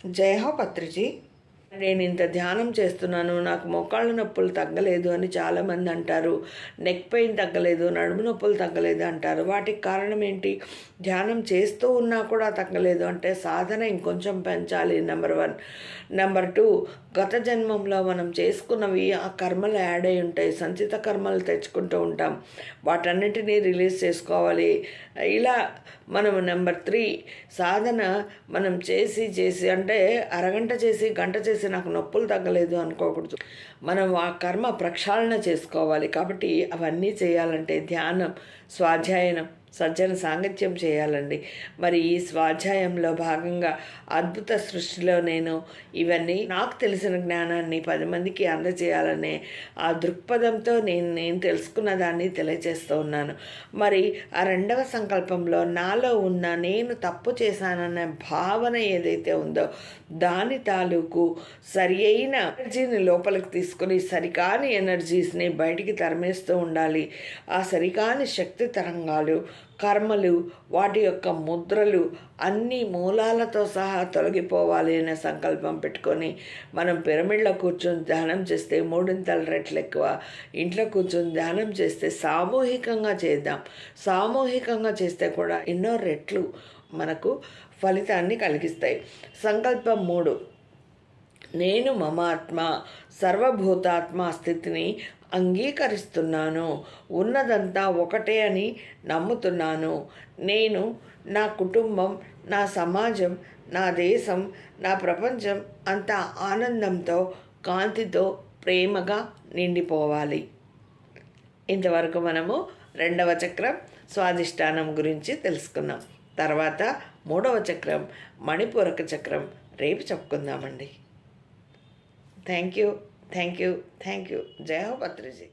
జై హో పత్రిజీ. నేను ఇంత ధ్యానం చేస్తున్నాను, నాకు మోకాళ్ళ నొప్పులు తగ్గలేదు అని చాలామంది అంటారు. నెక్ పెయిన్ తగ్గలేదు, నడుము నొప్పులు తగ్గలేదు అంటారు. వాటికి కారణం ఏంటి? ధ్యానం చేస్తూ ఉన్నా కూడా తగ్గలేదు అంటే సాధన ఇంకొంచెం పెంచాలి. నెంబర్ 1. నెంబర్ 2, గత జన్మంలో మనం చేసుకున్నవి ఆ కర్మలు యాడ్ అయి ఉంటాయి. సంచిత కర్మలు తెచ్చుకుంటూ ఉంటాం, వాటన్నిటినీ రిలీజ్ చేసుకోవాలి. ఇలా మనము నెంబర్ 3, సాధన మనం చేసి అంటే అరగంట చేసి గంట చేసి నాకు నొప్పులు తగ్గలేదు అనుకోకూడదు. మనం ఆ కర్మ ప్రక్షాళన చేసుకోవాలి. కాబట్టి అవన్నీ చేయాలంటే ధ్యానం, స్వాధ్యాయనం, సజ్జన సాంగత్యం చేయాలండి. మరి ఈ స్వాధ్యాయంలో భాగంగా అద్భుత సృష్టిలో నేను ఇవన్నీ నాకు తెలిసిన జ్ఞానాన్ని 10 మందికి అందజేయాలనే ఆ దృక్పథంతో నేను తెలుసుకున్న దాన్ని తెలియజేస్తూ ఉన్నాను. మరి ఆ 2వ సంకల్పంలో నాలో ఉన్న నేను తప్పు చేశానన్న భావన ఏదైతే ఉందో దాని తాలూకు సరి అయిన ఎనర్జీని లోపలికి తీసుకొని సరికాని ఎనర్జీస్ని బయటికి తరిమేస్తూ ఉండాలి. ఆ సరికాని శక్తి తరంగాలు, కర్మలు, వాటి యొక్క ముద్రలు అన్ని మూలాలతో సహా తొలగిపోవాలి అనే సంకల్పం పెట్టుకొని మనం పిరమిడ్లో కూర్చొని ధ్యానం చేస్తే 3 రెట్లు ఎక్కువ. ఇంట్లో కూర్చొని ధ్యానం చేస్తే సామూహికంగా చేద్దాం. సామూహికంగా చేస్తే కూడా ఎన్నో రెట్లు మనకు ఫలితాన్ని కలిగిస్తాయి. సంకల్పం 3, నేను మమాత్మ సర్వభూతాత్మ స్థితిని అంగీకరిస్తున్నాను. ఉన్నదంతా ఒకటే అని నమ్ముతున్నాను. నేను, నా కుటుంబం, నా సమాజం, నా దేశం, నా ప్రపంచం అంతా ఆనందంతో, కాంతితో, ప్రేమగా నిండిపోవాలి. ఇంతవరకు మనము 2వ చక్రం స్వాధిష్టానం గురించి తెలుసుకున్నాం. తర్వాత 3వ చక్రం మణిపూరక చక్రం రేపు చెప్పుకుందామండి. Thank you. జై హో పత్రిజీ.